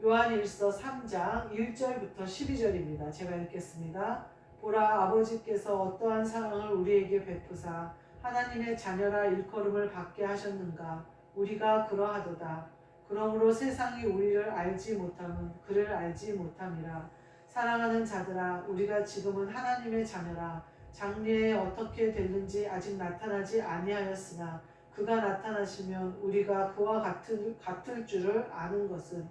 요한일서 3장 1절부터 12절입니다. 제가 읽겠습니다. 보라, 아버지께서 어떠한 사랑을 우리에게 베푸사 하나님의 자녀라 일컬음을 받게 하셨는가. 우리가 그러하도다. 그러므로 세상이 우리를 알지 못함은 그를 알지 못함이라. 사랑하는 자들아, 우리가 지금은 하나님의 자녀라. 장래에 어떻게 됐는지 아직 나타나지 아니하였으나 그가 나타나시면 우리가 그와 같을 줄을 아는 것은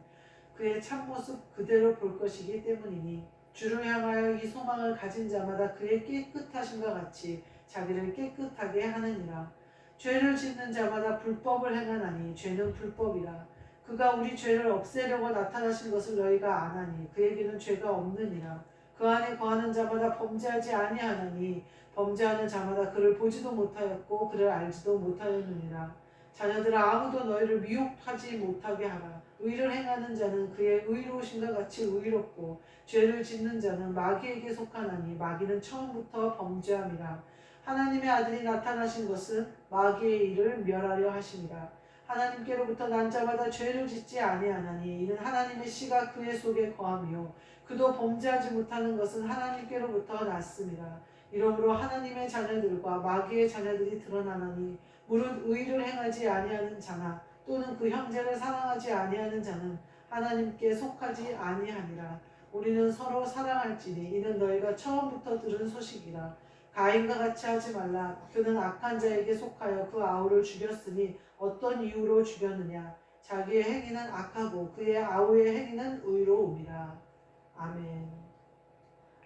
그의 참모습 그대로 볼 것이기 때문이니 주를 향하여 이 소망을 가진 자마다 그의 깨끗하심과 같이 자기를 깨끗하게 하느니라. 죄를 짓는 자마다 불법을 행하나니 죄는 불법이라. 그가 우리 죄를 없애려고 나타나신 것을 너희가 아나니 그에게는 죄가 없느니라. 그 안에 거하는 자마다 범죄하지 아니하나니 범죄하는 자마다 그를 보지도 못하였고 그를 알지도 못하였느니라. 자녀들아, 아무도 너희를 미혹하지 못하게 하라. 의를 행하는 자는 그의 의로우심과 같이 의롭고 죄를 짓는 자는 마귀에게 속하나니 마귀는 처음부터 범죄함이라. 하나님의 아들이 나타나신 것은 마귀의 일을 멸하려 하심이라. 하나님께로부터 난 자마다 죄를 짓지 아니하나니 이는 하나님의 씨가 그의 속에 거하며 그도 범죄하지 못하는 것은 하나님께로부터 났음이라. 이러므로 하나님의 자녀들과 마귀의 자녀들이 드러나나니 무릇 의를 행하지 아니하는 자나 또는 그 형제를 사랑하지 아니하는 자는 하나님께 속하지 아니하니라. 우리는 서로 사랑할지니 이는 너희가 처음부터 들은 소식이라. 가인과 같이 하지 말라. 그는 악한 자에게 속하여 그 아우를 죽였으니 어떤 이유로 죽였느냐. 자기의 행위는 악하고 그의 아우의 행위는 의로움이라. 아멘.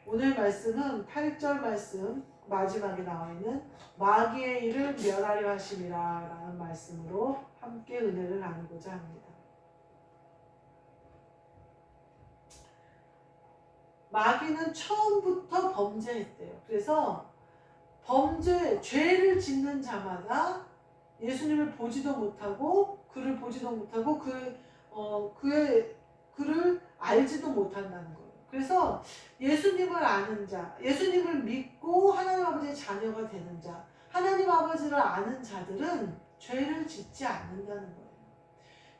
오늘 말씀은 8절 말씀 마지막에 나와 있는 마귀의 일을 멸하려 하심이라 라는 말씀으로 함께 은혜를 나누고자 합니다. 마귀는 처음부터 범죄했대요. 그래서 죄를 짓는 자마다 예수님을 보지도 못하고 그를 보지도 못하고 그를 알지도 못한다는 거예요. 그래서 예수님을 아는 자, 예수님을 믿고 하나님 아버지의 자녀가 되는 자, 하나님 아버지를 아는 자들은 죄를 짓지 않는다는 거예요.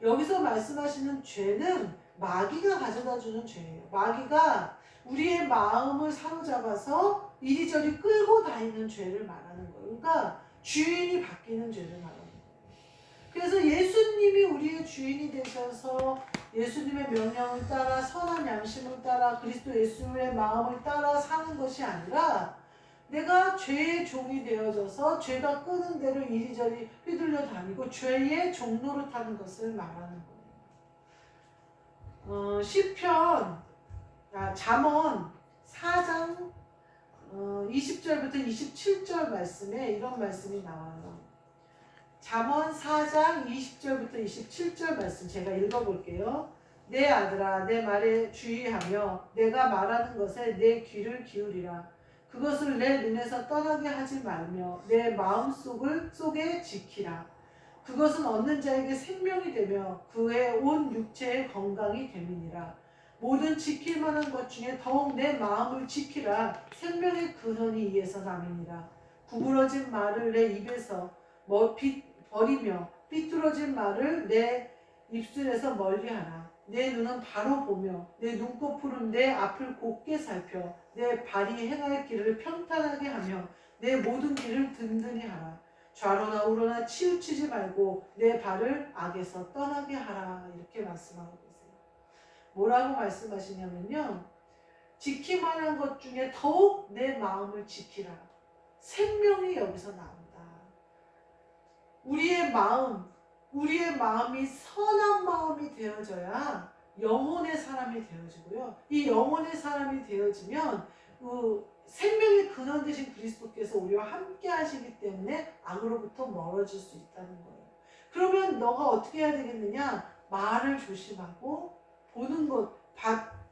여기서 말씀하시는 죄는 마귀가 가져다주는 죄예요. 마귀가 우리의 마음을 사로잡아서 이리저리 끌고 다니는 죄를 말하는 거예요. 그러니까 주인이 바뀌는 죄를 말하는 거예요. 그래서 예수님이 우리의 주인이 되셔서 예수님의 명령을 따라 선한 양심을 따라 그리스도 예수의 마음을 따라 사는 것이 아니라 내가 죄의 종이 되어져서 죄가 끄는 대로 이리저리 휘둘려 다니고 죄의 종로로 타는 것을 말하는 거예요. 잠언 4장 20절부터 27절 말씀에 이런 말씀이 나와요. 잠언 4장 20절부터 27절 말씀 제가 읽어볼게요. 내 아들아, 내 말에 주의하며 내가 말하는 것에 내 귀를 기울이라. 그것을 내 눈에서 떠나게 하지 말며 내 마음속에 지키라. 그것은 얻는 자에게 생명이 되며 그의 온 육체의 건강이 됨이니라. 모든 지킬 만한 것 중에 더욱 내 마음을 지키라. 생명의 근원이 이에서 남이니라. 구부러진 말을 내 입에서 버리며 삐뚤어진 말을 내 입술에서 멀리하라. 내 눈은 바로 보며 내 눈꺼풀은 내 앞을 곱게 살펴 내 발이 행할 길을 평탄하게 하며 내 모든 길을 든든히 하라. 좌로나 우로나 치우치지 말고 내 발을 악에서 떠나게 하라. 이렇게 말씀하고 계세요. 뭐라고 말씀하시냐면요, 지키만한 것 중에 더욱 내 마음을 지키라. 생명이 여기서 나온다. 우리의 마음이 선한 마음이 되어져야 영혼의 사람이 되어지고요. 이 영혼의 사람이 되어지면 생명의 근원 되신 그리스도께서 우리와 함께 하시기 때문에 악으로부터 멀어질 수 있다는 거예요. 그러면 너가 어떻게 해야 되겠느냐? 말을 조심하고 보는 것,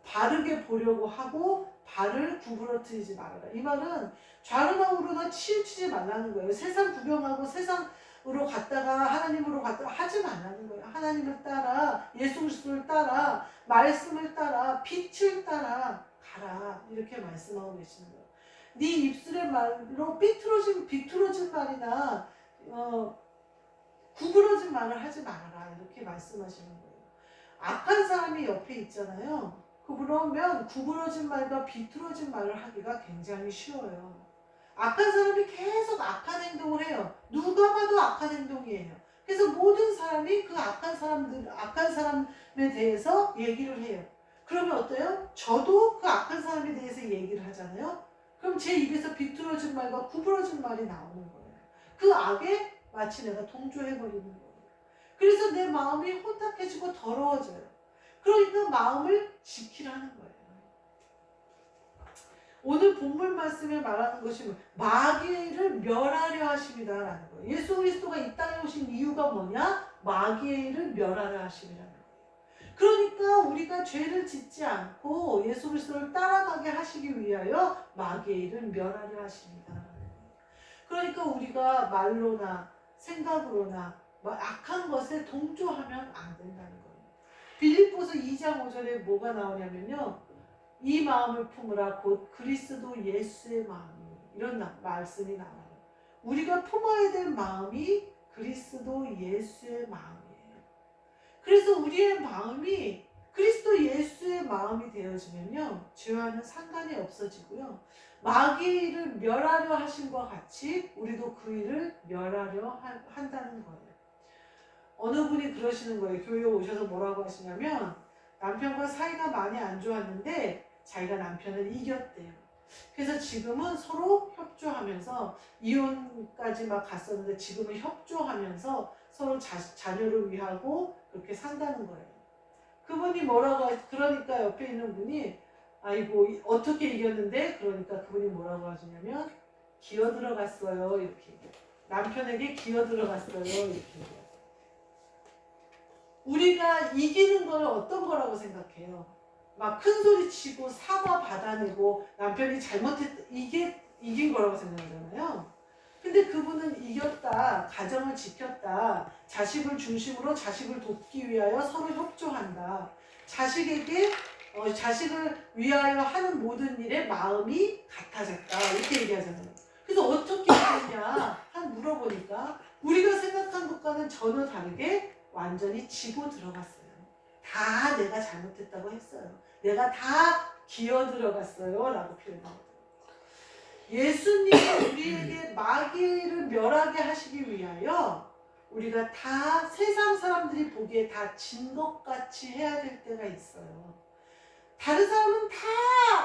바르게 보려고 하고 발을 구부러뜨리지 말아라. 이 말은 좌로나 우로나 치우치지 말라는 거예요. 세상 구경하고 세상으로 갔다가 하나님으로 갔다가 하지 말라는 거예요. 하나님을 따라, 예수 그리스도를 따라, 말씀을 따라, 빛을 따라 가라. 이렇게 말씀하고 계시는 거예요. 네 입술의 말로 비뚤어진 말이나 구부러진 말을 하지 말아라. 이렇게 말씀하시는 거예요. 악한 사람이 옆에 있잖아요. 그러면 구부러진 말과 비틀어진 말을 하기가 굉장히 쉬워요. 악한 사람이 계속 악한 행동을 해요. 누가 봐도 악한 행동이에요. 그래서 모든 사람이 그 악한 사람에 대해서 얘기를 해요. 그러면 어때요? 저도 그 악한 사람에 대해서 얘기를 하잖아요. 그럼 제 입에서 비틀어진 말과 구부러진 말이 나오는 거예요. 그 악에 마치 내가 동조해버리는 거예요. 그래서 내 마음이 혼탁해지고 더러워져요. 그러니까 마음을 지키라는 거예요. 오늘 본문 말씀에 말하는 것이 마귀를 멸하려 하심이다라는 거예요. 예수 그리스도가 이 땅에 오신 이유가 뭐냐? 마귀를 멸하려 하심이라는 거예요. 그러니까 우리가 죄를 짓지 않고 예수 그리스도를 따라가게 하시기 위하여 마귀를 멸하려 하십니다. 그러니까 우리가 말로나 생각으로나 악한 것에 동조하면 안 된다는 거예요. 빌립보서 2장 5절에 뭐가 나오냐면요. 이 마음을 품으라 곧 그리스도 예수의 마음이, 이런 말씀이 나와요. 우리가 품어야 될 마음이 그리스도 예수의 마음이에요. 그래서 우리의 마음이 그리스도 예수의 마음이 되어지면요, 죄와는 상관이 없어지고요, 마귀를 멸하려 하심과 같이 우리도 그 일을 멸하려 한다는 거예요. 어느 분이 그러시는 거예요. 교회에 오셔서 뭐라고 하시냐면, 남편과 사이가 많이 안 좋았는데 자기가 남편을 이겼대요. 그래서 지금은 서로 협조하면서, 이혼까지 막 갔었는데 지금은 협조하면서 서로 자녀를 위하고 그렇게 산다는 거예요. 그분이 그러니까 옆에 있는 분이, 아이고 어떻게 이겼는데? 그러니까 그분이 뭐라고 하시냐면, 기어 들어갔어요, 이렇게. 남편에게 기어 들어갔어요, 이렇게. 우리가 이기는 걸 어떤 거라고 생각해요? 막 큰 소리 치고 사과 받아내고 남편이 잘못했다, 이게 이긴 거라고 생각하잖아요. 근데 그분은 이겼다, 가정을 지켰다, 자식을 중심으로 자식을 돕기 위하여 서로 협조한다, 자식을 위하여 하는 모든 일에 마음이 같아졌다, 이렇게 얘기하잖아요. 그래서 어떻게 했냐 물어보니까 우리가 생각한 것과는 전혀 다르게 완전히 지고 들어갔어요. 다 내가 잘못했다고 했어요. 내가 다 기어 들어갔어요 라고 표현합니다. 예수님이 우리에게 마귀를 멸하게 하시기 위하여 우리가 다 세상 사람들이 보기에 다 진 것 같이 해야 될 때가 있어요. 다른 사람은 다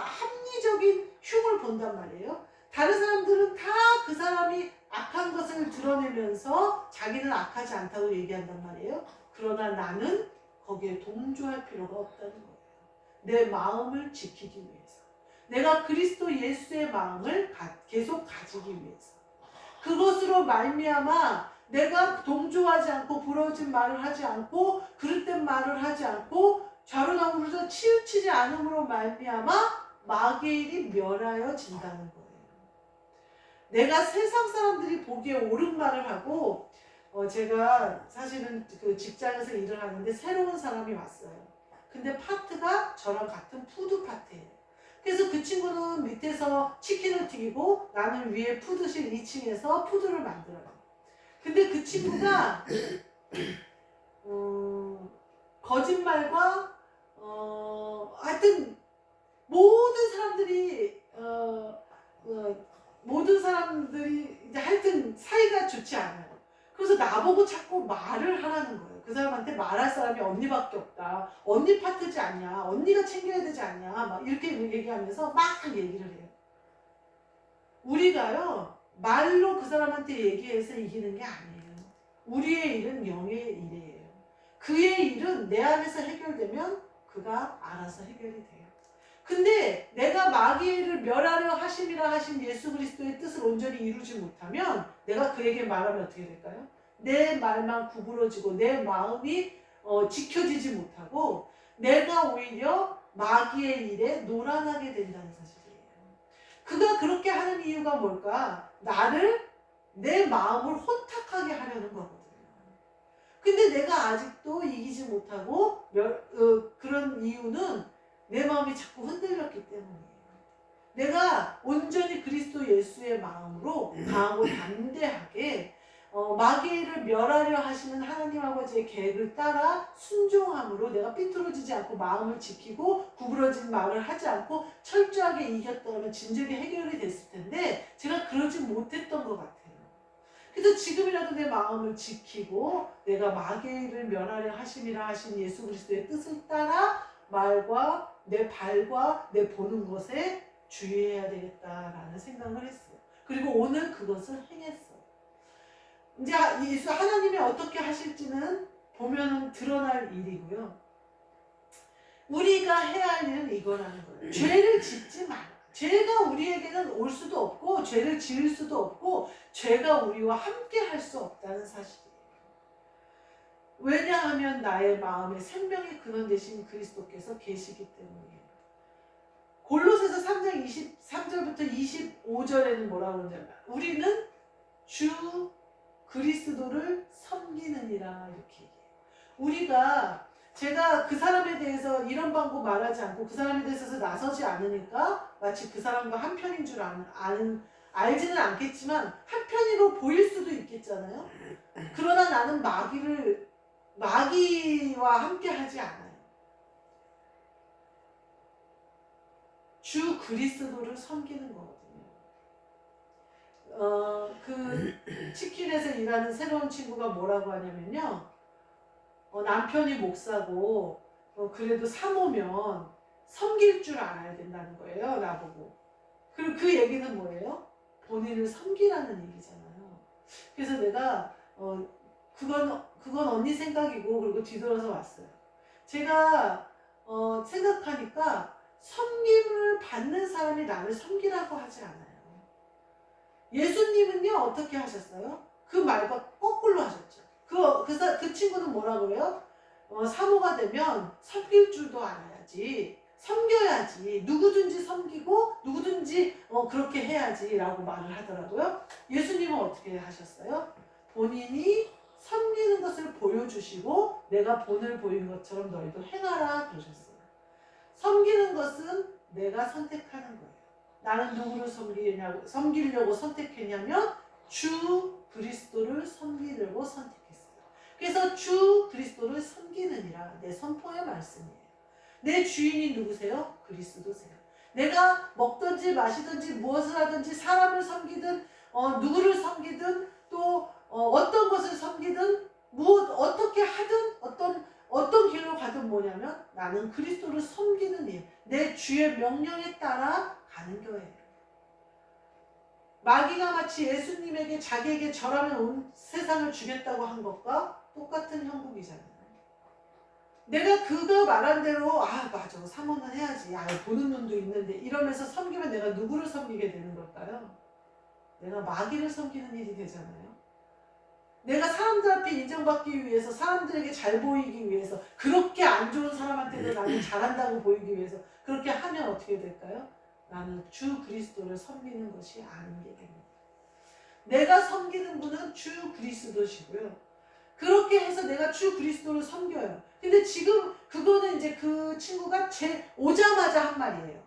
합리적인 흉을 본단 말이에요. 다른 사람들은 다 그 사람이 악한 것을 드러내면서 자기는 악하지 않다고 얘기한단 말이에요. 그러나 나는 거기에 동조할 필요가 없다는 거예요. 내 마음을 지키기 위해서, 내가 그리스도 예수의 마음을 계속 가지기 위해서, 그것으로 말미암아 내가 동조하지 않고 부러진 말을 하지 않고 그릇된 말을 하지 않고 좌로나무로서 치우치지 않음으로 말미암아 마귀의 일이 멸하여진다는 거예요. 내가 세상 사람들이 보기에 옳은 말을 하고, 제가 사실은 그 직장에서 일을 하는데 새로운 사람이 왔어요. 근데 파트가 저랑 같은 푸드 파트예요. 그래서 그 친구는 밑에서 치킨을 튀기고 나는 위에 푸드실 2층에서 푸드를 만들어요. 근데 그 친구가 거짓말과 하여튼 모든 사람들이 이제 하여튼 사이가 좋지 않아요. 그래서 나보고 자꾸 말을 하라는 거예요. 그 사람한테 말할 사람이 언니밖에 없다. 언니 파트지 않냐. 언니가 챙겨야 되지 않냐. 막 이렇게 얘기하면서 막 얘기를 해요. 우리가요, 말로 그 사람한테 얘기해서 이기는 게 아니에요. 우리의 일은 영의 일이에요. 그의 일은 내 안에서 해결되면 그가 알아서 해결이 돼요. 근데 내가 마귀를 멸하려 하심이라 하신 예수 그리스도의 뜻을 온전히 이루지 못하면 내가 그에게 말하면 어떻게 될까요? 내 말만 구부러지고 내 마음이 지켜지지 못하고 내가 오히려 마귀의 일에 노란하게 된다는 사실이에요. 그가 그렇게 하는 이유가 뭘까? 내 마음을 혼탁하게 하려는 거거든요. 근데 내가 아직도 이기지 못하고 그런 이유는 내 마음이 자꾸 흔들렸기 때문이에요. 내가 온전히 그리스도 예수의 마음으로 강하고 담대하게 마귀를 멸하려 하시는 하나님 아버지의 계획을 따라 순종함으로 내가 삐뚤어지지 않고 마음을 지키고 구부러진 말을 하지 않고 철저하게 이겼다면 진작에 해결이 됐을 텐데 제가 그러지 못했던 것 같아요. 그래서 지금이라도 내 마음을 지키고 내가 마귀를 멸하려 하심이라 하신 예수 그리스도의 뜻을 따라 말과 내 발과 내 보는 것에 주의해야 되겠다라는 생각을 했어요. 그리고 오늘 그것을 행했어요. 이제 예수 하나님이 어떻게 하실지는 보면은 드러날 일이고요. 우리가 해야 할 일은 이거라는 거예요. 죄를 짓지 마라. 죄가 우리에게는 올 수도 없고 죄를 지을 수도 없고 죄가 우리와 함께 할 수 없다는 사실이에요. 왜냐하면 나의 마음에 생명의 근원 되신 그리스도께서 계시기 때문이에요. 골로새서 3장 23절부터 25절에는 뭐라고 그러냐면 우리는 주 그리스도를 섬기느니라 이렇게 얘기해요. 우리가 제가 그 사람에 대해서 이런 방법 말하지 않고 그 사람에 대해서 나서지 않으니까 마치 그 사람과 한편인 줄 알지는 않겠지만 한편으로 보일 수도 있겠잖아요. 그러나 나는 마귀와 함께 하지 않아요. 주 그리스도를 섬기는 거거든요. 그 치킨에서 일하는 새로운 친구가 뭐라고 하냐면요. 남편이 목사고 그래도 사모면 섬길 줄 알아야 된다는 거예요. 나보고. 그리고 그 얘기는 뭐예요? 본인을 섬기라는 얘기잖아요. 그래서 내가 그건 언니 생각이고 그리고 뒤돌아서 왔어요. 제가 생각하니까 섬김을 받는 사람이 나를 섬기라고 하지 않아요. 예수님은요 어떻게 하셨어요? 그 말과 거꾸로 하셨죠. 그 친구는 뭐라고 그래요? 사모가 되면 섬길 줄도 알아야지, 섬겨야지, 누구든지 섬기고 누구든지 그렇게 해야지 라고 말을 하더라고요. 예수님은 어떻게 하셨어요? 본인이 섬기는 것을 보여주시고 내가 본을 보인 것처럼 너희도 행하라 그러셨어요. 섬기는 것은 내가 선택하는 거예요. 나는 누구를 섬기려고 선택했냐면 주 그리스도를 섬기려고 선택했어요. 그래서 주 그리스도를 섬기느니라 내 선포의 말씀이에요. 내 주인이 누구세요? 그리스도세요. 내가 먹든지 마시든지 무엇을 하든지 사람을 섬기든 누구를 섬기든 또 어떤 것을 섬기든 어떻게 하든 어떤 길로 가든 뭐냐면 나는 그리스도를 섬기는 일, 내 주의 명령에 따라 가는 거예요. 마귀가 마치 예수님에게 자기에게 절하면 온 세상을 주겠다고 한 것과 똑같은 형국이잖아요. 내가 그거 말한 대로 맞아 사모는 해야지 보는 눈도 있는데 이러면서 섬기면 내가 누구를 섬기게 되는 걸까요? 내가 마귀를 섬기는 일이 되잖아요. 내가 사람들 앞에 인정받기 위해서 사람들에게 잘 보이기 위해서 그렇게 안 좋은 사람한테도 나는 잘한다고 보이기 위해서 그렇게 하면 어떻게 될까요? 나는 주 그리스도를 섬기는 것이 아닌 게 됩니다. 내가 섬기는 분은 주 그리스도시고요. 그렇게 해서 내가 주 그리스도를 섬겨요. 근데 지금 그거는 이제 그 친구가 오자마자 한 말이에요.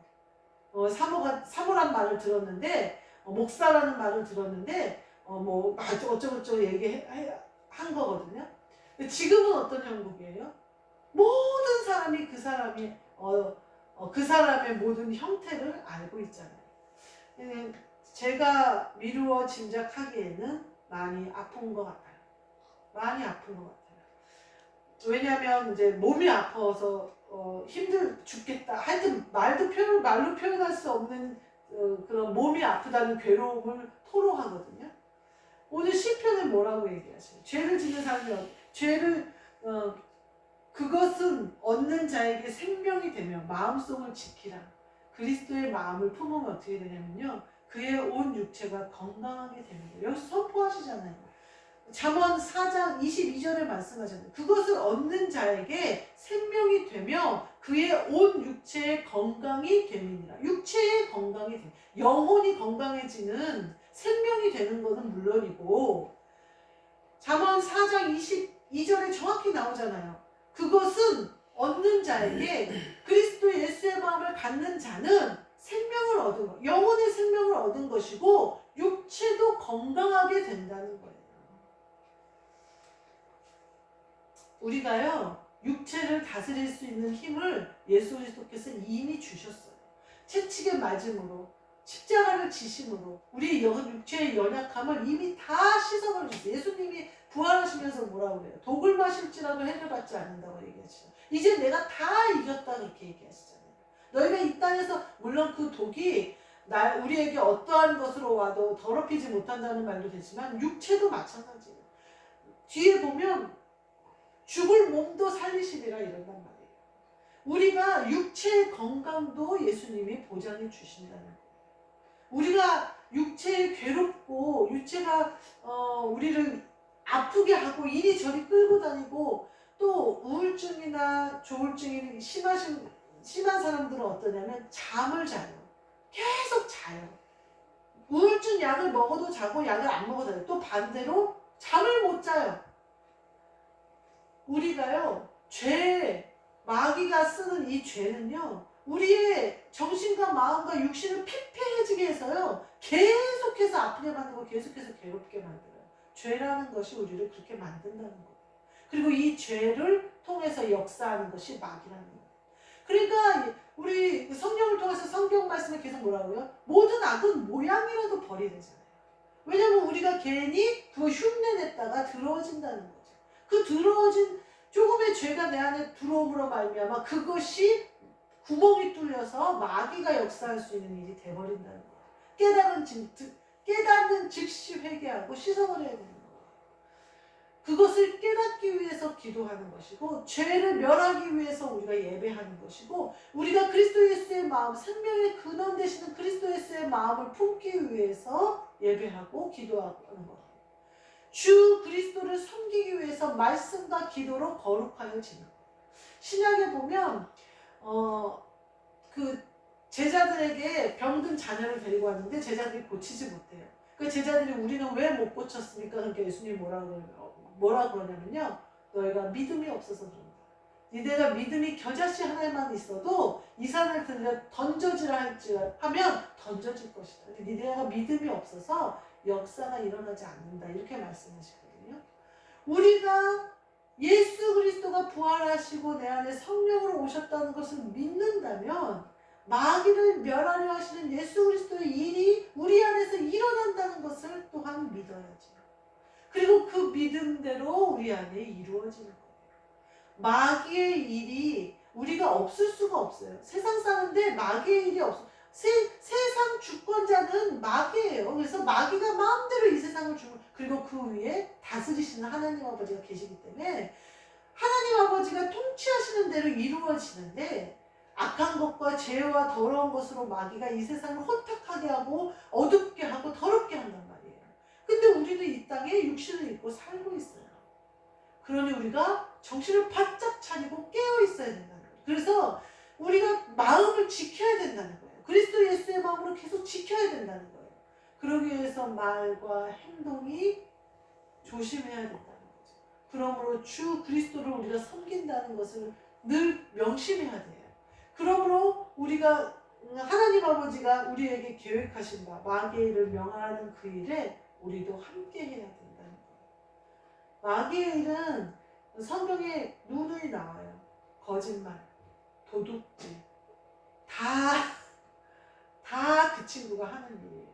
사모란 말을 들었는데 목사라는 말을 들었는데 어쩌고저쩌고 얘기한 거거든요. 근데 지금은 어떤 형국이에요? 모든 사람이 그 사람의 모든 형태를 알고 있잖아요. 제가 미루어 짐작하기에는 많이 아픈 것 같아요. 많이 아픈 것 같아요. 왜냐하면 이제 몸이 아파서 죽겠다. 하여튼 말로 표현할 수 없는 그런 몸이 아프다는 괴로움을 토로하거든요. 오늘 시편에 뭐라고 얘기하세요? 죄를 짓는 사람이 그것은 얻는 자에게 생명이 되며 마음속을 지키라. 그리스도의 마음을 품으면 어떻게 되냐면요. 그의 온 육체가 건강하게 됩니다. 여기서 선포하시잖아요. 잠언 4장 22절에 말씀하셨는데 그것을 얻는 자에게 생명이 되며 그의 온 육체의 건강이 됨이니라. 육체의 건강이 됨. 영혼이 건강해지는 생명이 되는 것은 물론이고 잠언 4장 22절에 정확히 나오잖아요. 그것은 얻는 자에게 그리스도 예수의 마음을 갖는 자는 생명을 얻은 것, 영혼의 생명을 얻은 것이고 육체도 건강하게 된다는 거예요. 우리가요 육체를 다스릴 수 있는 힘을 예수 그리스도께서 이미 주셨어요. 채찍에 맞음으로 십자가를 지심으로 우리 육체의 연약함을 이미 다 씻어버리셨어요. 예수님이 부활하시면서 뭐라고 그래요? 독을 마실지라도 해를 받지 않는다고 얘기하시죠. 이제 내가 다 이겼다 그렇게 얘기하시잖아요. 너희가 이 땅에서 물론 그 독이 우리에게 어떠한 것으로 와도 더럽히지 못한다는 말도 되지만 육체도 마찬가지예요. 뒤에 보면 죽을 몸도 살리시리라 이런단 말이에요. 우리가 육체의 건강도 예수님이 보장해 주신다는 거예요. 우리가 육체에 괴롭고 육체가 우리를 아프게 하고 이리저리 끌고 다니고 또 우울증이나 조울증이 심한 사람들은 어떠냐면 잠을 자요. 계속 자요. 우울증 약을 먹어도 자고 약을 안 먹어도 자요. 또 반대로 잠을 못 자요. 우리가요 마귀가 쓰는 이 죄는요 우리의 정신과 마음과 육신을 피폐해지게 해서요 계속해서 아프게 만들고 계속해서 괴롭게 만들어요. 죄라는 것이 우리를 그렇게 만든다는 거예요. 그리고 이 죄를 통해서 역사하는 것이 마귀라는 거예요. 그러니까 우리 성령을 통해서 성경 말씀에 계속 뭐라고요? 모든 악은 모양이라도 버리래잖아요. 왜냐면 우리가 괜히 그거 흉내냈다가 더러워진다는 거죠. 그 더러워진 조금의 죄가 내 안에 들어옴으로 말미암아 그것이 구멍이 뚫려서 마귀가 역사할 수 있는 일이 돼버린다는 거예요. 깨닫는 즉시 회개하고 씻어버려야 되는 거예요. 그것을 깨닫기 위해서 기도하는 것이고 죄를 멸하기 위해서 우리가 예배하는 것이고 우리가 그리스도 예수의 마음, 생명의 근원 되시는 그리스도 예수의 마음을 품기 위해서 예배하고 기도하는 거예요. 주 그리스도를 섬기기 위해서 말씀과 기도로 거룩하여 지는 거예요. 신약에 보면 그 제자들에게 병든 자녀를 데리고 왔는데 제자들이 고치지 못해요. 그 제자들이 우리는 왜 못 고쳤습니까? 그러니까 예수님이 뭐라 그러냐면요. 너희가 믿음이 없어서 그런다. 니네가 믿음이 겨자씨 하나만 있어도 이 산을 들려 던져지라 하면 던져질 것이다. 니네가 믿음이 없어서 역사가 일어나지 않는다. 이렇게 말씀하시거든요. 우리가 예수 그리스도가 부활하시고 내 안에 성령으로 오셨다는 것을 믿는다면 마귀를 멸하려 하시는 예수 그리스도의 일이 우리 안에서 일어난다는 것을 또한 믿어야죠. 그리고 그 믿음대로 우리 안에 이루어지는 거예요. 마귀의 일이 우리가 없을 수가 없어요. 세상 사는데 마귀의 일이 없어요. 세상 주권자는 마귀예요. 그래서 마귀가 마음대로 이 세상을 그리고 그 위에 다스리시는 하나님 아버지가 계시기 때문에 하나님 아버지가 통치하시는 대로 이루어지는데 악한 것과 죄와 더러운 것으로 마귀가 이 세상을 혼탁하게 하고 어둡게 하고 더럽게 한단 말이에요. 근데 우리는 이 땅에 육신을 입고 살고 있어요. 그러니 우리가 정신을 바짝 차리고 깨어 있어야 된다는 거예요. 그래서 우리가 마음을 지켜야 된다는 거예요. 그리스도 예수의 마음으로 계속 지켜야 된다는 거예요. 그러기 위해서 말과 행동이 조심해야 된다는 거죠. 그러므로 주 그리스도를 우리가 섬긴다는 것을 늘 명심해야 돼요. 그러므로 우리가 하나님 아버지가 우리에게 계획하신 바 마귀의 일을 명하는 그 일에 우리도 함께 해야 된다는 거예요. 마귀의 일은 성경에 누누이 나와요. 거짓말, 도둑질, 다 그 친구가 하는 일이에요.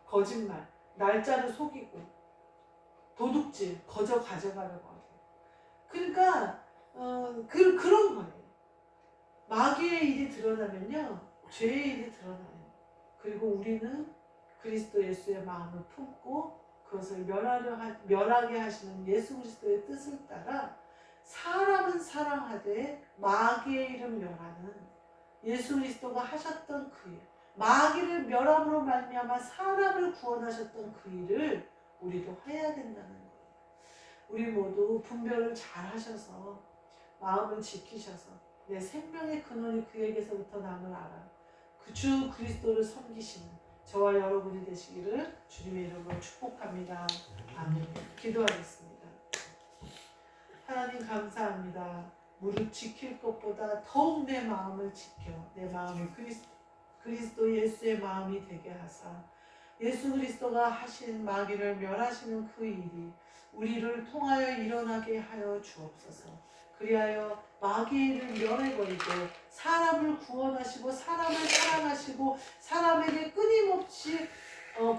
거짓말, 날짜를 속이고 도둑질, 거저 가져가려고 하고. 그러니까 그런 거예요. 마귀의 일이 드러나면요, 죄의 일이 드러나요. 그리고 우리는 그리스도 예수의 마음을 품고 그것을 멸하게 하시는 예수 그리스도의 뜻을 따라 사람은 사랑하되 마귀의 일은 멸하는 예수 그리스도가 하셨던 그 일, 마귀를 멸함으로 말미암아 사람을 구원하셨던 그 일을 우리도 해야 된다는 거예요. 우리 모두 분별을 잘 하셔서 마음을 지키셔서 내 생명의 근원이 그에게서부터 남을 알아 그 주 그리스도를 섬기시는 저와 여러분이 되시기를 주님의 이름으로 축복합니다. 아멘. 기도하겠습니다. 하나님 감사합니다. 무릇 지킬 것보다 더욱 내 마음을 지켜 내 마음이 그리스도 예수의 마음이 되게 하사 예수 그리스도가 하신 마귀를 멸하시는 그 일이 우리를 통하여 일어나게 하여 주옵소서. 그리하여 마귀를 멸해버리고 사람을 구원하시고 사람을 사랑하시고 사람에게 끊임없이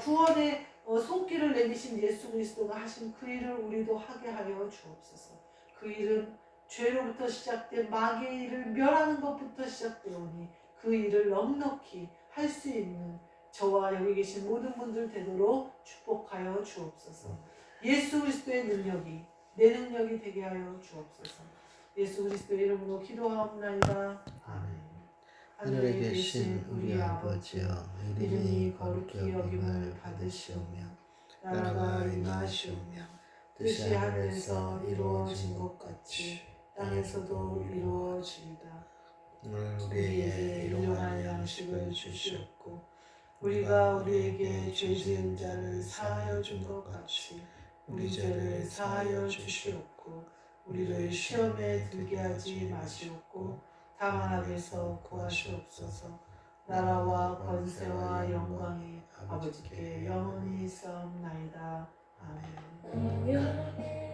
구원의 손길을 내미신 예수 그리스도가 하신 그 일을 우리도 하게 하여 주옵소서. 그 일은 죄로부터 시작된 마귀의 일을 멸하는 것부터 시작되오니 그 일을 넉넉히 할 수 있는 저와 여기 계신 모든 분들 되도록 축복하여 주옵소서. 예수 그리스도의 능력이 내 능력이 되게 하여 주옵소서. 예수 그리스도의 이름으로 기도하옵나이다. 아멘. 하늘에 계신 우리 아버지여, 이름이 거룩히 여김을 받으시오며 나라가 임하시오며 뜻이 하늘에서 이루어진 것 같이 땅에서도 이루어지이다. 오늘 우리에게 일용할 양식을 주시옵고 우리가 우리에게 죄 지은 자를 사하여 준 것 같이 우리 죄를 사하여 주시옵고 우리를 시험에 들게 하지 마시옵고 다만 악에서 구하시옵소서. 나라와 권세와 영광이 아버지께 영원히 있사옵나이다. 아멘.